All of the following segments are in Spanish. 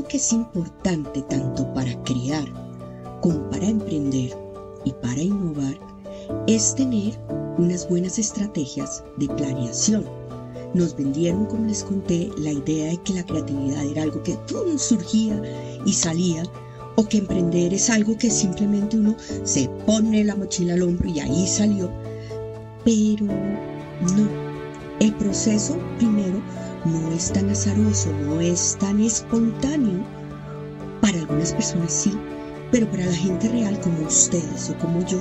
algo que es importante tanto para crear como para emprender y para innovar es tener unas buenas estrategias de planeación. Nos vendieron, como les conté, la idea de que la creatividad era algo que ¡pum!, surgía y salía, o que emprender es algo que simplemente uno se pone la mochila al hombro y ahí salió. Pero no, el proceso primero no es tan azaroso, no es tan espontáneo. Para algunas personas sí, pero para la gente real como ustedes o como yo,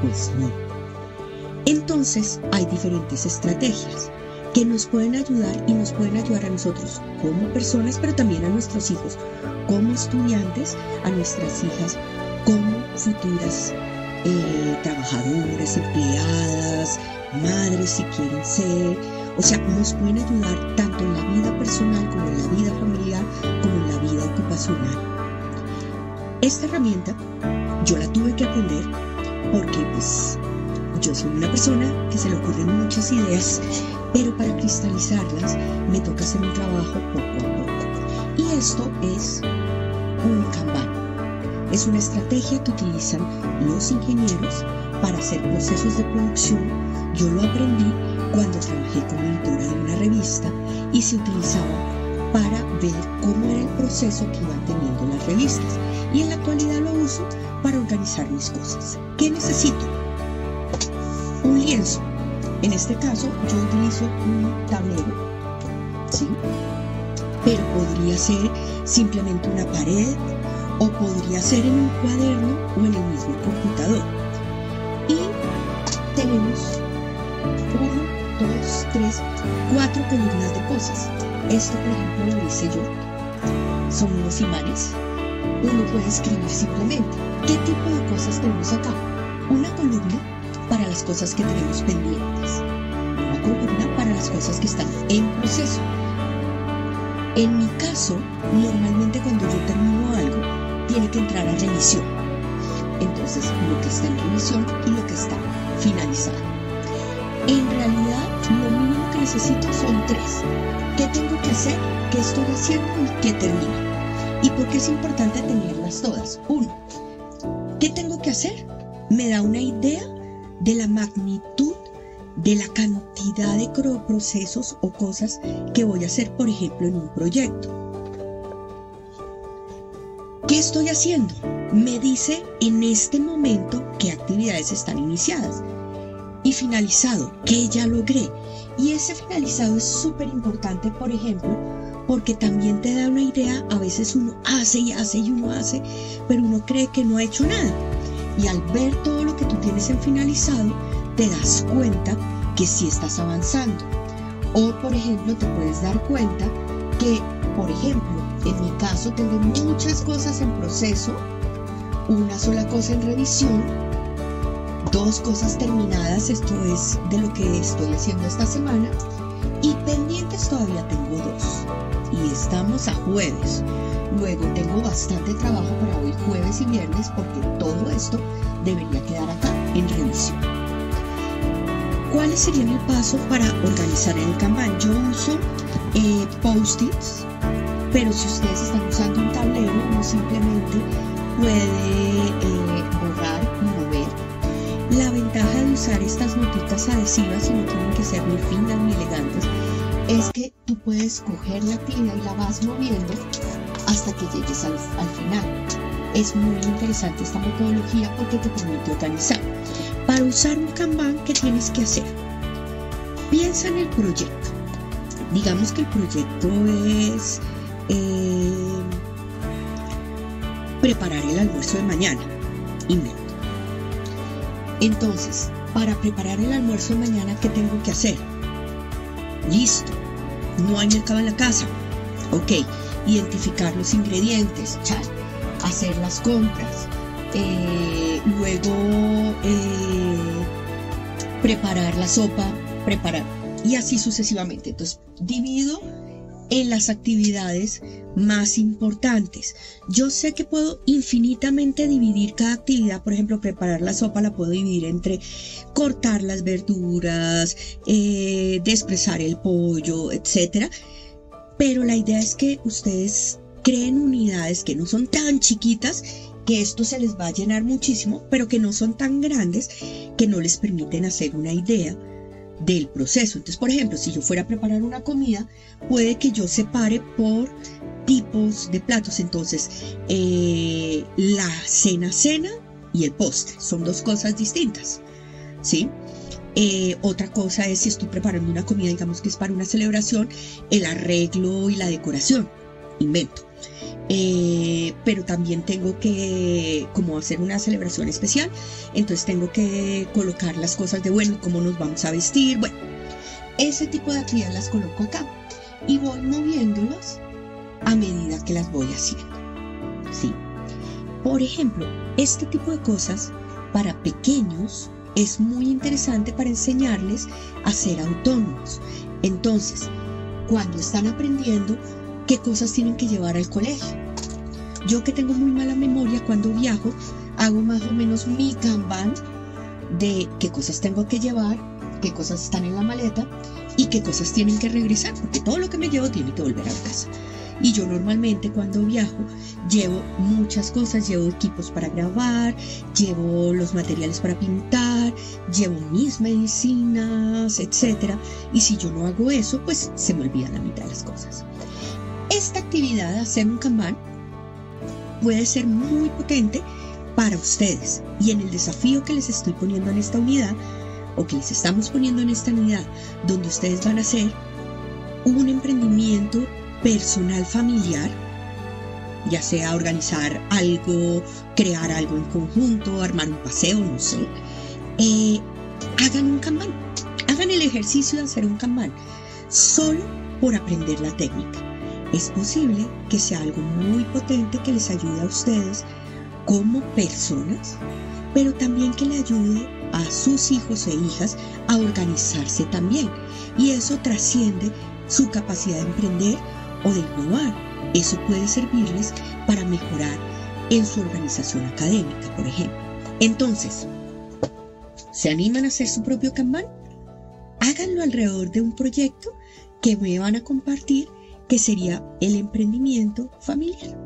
pues no. Entonces hay diferentes estrategias que nos pueden ayudar y nos pueden ayudar a nosotros como personas, pero también a nuestros hijos como estudiantes, a nuestras hijas como futuras trabajadoras, empleadas, madres si quieren ser. O sea, nos pueden ayudar tanto en la vida personal como en la vida familiar como en la vida ocupacional. Esta herramienta yo la tuve que aprender porque pues yo soy una persona que se le ocurren muchas ideas, pero para cristalizarlas me toca hacer un trabajo poco a poco. Y esto es un Kanban. Es una estrategia que utilizan los ingenieros para hacer procesos de producción. Yo lo aprendí cuando trabajé como editora de una revista y se utilizaba para ver cómo era el proceso que iban teniendo las revistas. Y en la actualidad lo uso para organizar mis cosas. ¿Qué necesito? Un lienzo. En este caso yo utilizo un tablero, ¿sí? Pero podría ser simplemente una pared o podría ser en un cuaderno o en el mismo computador. Y tenemos 1, 2, 3, 4 columnas de cosas. Esto, por ejemplo, lo hice yo. Son unos imanes. Uno puede escribir simplemente. ¿Qué tipo de cosas tenemos acá? Una columna para las cosas que tenemos pendientes. Una columna para las cosas que están en proceso. En mi caso, normalmente cuando yo termino algo, tiene que entrar a revisión. Entonces, lo que está en revisión y lo que está finalizado. En realidad, lo mínimo que necesito son 3. ¿Qué tengo que hacer? ¿Qué estoy haciendo? ¿Y qué termino? ¿Y por qué es importante tenerlas todas? 1. ¿Qué tengo que hacer? Me da una idea de la magnitud, de la cantidad de procesos o cosas que voy a hacer, por ejemplo, en un proyecto. ¿Qué estoy haciendo? Me dice en este momento qué actividades están iniciadas. Y finalizado, ¿qué ya logré? Y ese finalizado es súper importante, por ejemplo, porque también te da una idea. A veces uno hace y hace y uno hace, pero uno cree que no ha hecho nada. Y al ver todo lo que tú tienes en finalizado, te das cuenta que sí estás avanzando. O, por ejemplo, te puedes dar cuenta que, por ejemplo, en mi caso tengo muchas cosas en proceso, una sola cosa en revisión, 2 cosas terminadas, esto es de lo que estoy haciendo esta semana, y pendientes todavía tengo 2. Y estamos a jueves. Luego tengo bastante trabajo para hoy, jueves y viernes, porque todo esto debería quedar acá en revisión. ¿Cuáles serían el paso para organizar el Kanban? Yo uso post-its, pero si ustedes están usando un tablero, uno simplemente puede borrar y mover. La ventaja de usar estas notitas adhesivas, y no tienen que ser ni finas ni elegantes, es que tú puedes coger la actividad y la vas moviendo hasta que llegues al final. Es muy interesante esta metodología porque te permite organizar. Para usar un Kanban, ¿qué tienes que hacer? Piensa en el proyecto. Digamos que el proyecto es preparar el almuerzo de mañana. Invento. Entonces, para preparar el almuerzo de mañana, ¿qué tengo que hacer? Listo. No hay mercado en la casa. Ok. Identificar los ingredientes. Hacer las compras. Luego preparar la sopa, y así sucesivamente. Entonces divido en las actividades más importantes. Yo sé que puedo infinitamente dividir cada actividad. Por ejemplo, preparar la sopa la puedo dividir entre cortar las verduras, despresar el pollo, etcétera. Pero la idea es que ustedes creen unidades que no son tan chiquitas, que esto se les va a llenar muchísimo, pero que no son tan grandes, que no les permiten hacer una idea del proceso. Entonces, por ejemplo, si yo fuera a preparar una comida, puede que yo separe por tipos de platos. Entonces, la cena y el postre son dos cosas distintas, ¿sí? Otra cosa es si estoy preparando una comida, digamos que es para una celebración, el arreglo y la decoración, invento. Pero también tengo que, como hacer una celebración especial, entonces tengo que colocar las cosas de, bueno, cómo nos vamos a vestir, bueno, ese tipo de actividades las coloco acá y voy moviéndolas a medida que las voy haciendo, ¿sí? Por ejemplo, este tipo de cosas para pequeños es muy interesante para enseñarles a ser autónomos. Entonces, cuando están aprendiendo qué cosas tienen que llevar al colegio. Yo, que tengo muy mala memoria, cuando viajo, hago más o menos mi Kanban de qué cosas tengo que llevar, qué cosas están en la maleta y qué cosas tienen que regresar, porque todo lo que me llevo tiene que volver a la casa. Y yo normalmente cuando viajo llevo muchas cosas, llevo equipos para grabar, llevo los materiales para pintar, llevo mis medicinas, etc. Y si yo no hago eso, pues se me olvida la mitad de las cosas. Esta actividad de hacer un Kanban puede ser muy potente para ustedes, y en el desafío que les estoy poniendo en esta unidad, o que les estamos poniendo en esta unidad, donde ustedes van a hacer un emprendimiento personal familiar, ya sea organizar algo, crear algo en conjunto, armar un paseo, no sé, hagan un Kanban, hagan el ejercicio de hacer un Kanban, solo por aprender la técnica. Es posible que sea algo muy potente que les ayude a ustedes como personas, pero también que le ayude a sus hijos e hijas a organizarse también. Y eso trasciende su capacidad de emprender o de innovar. Eso puede servirles para mejorar en su organización académica, por ejemplo. Entonces, ¿se animan a hacer su propio Kanban? Háganlo alrededor de un proyecto que me van a compartir, que sería el emprendimiento familiar.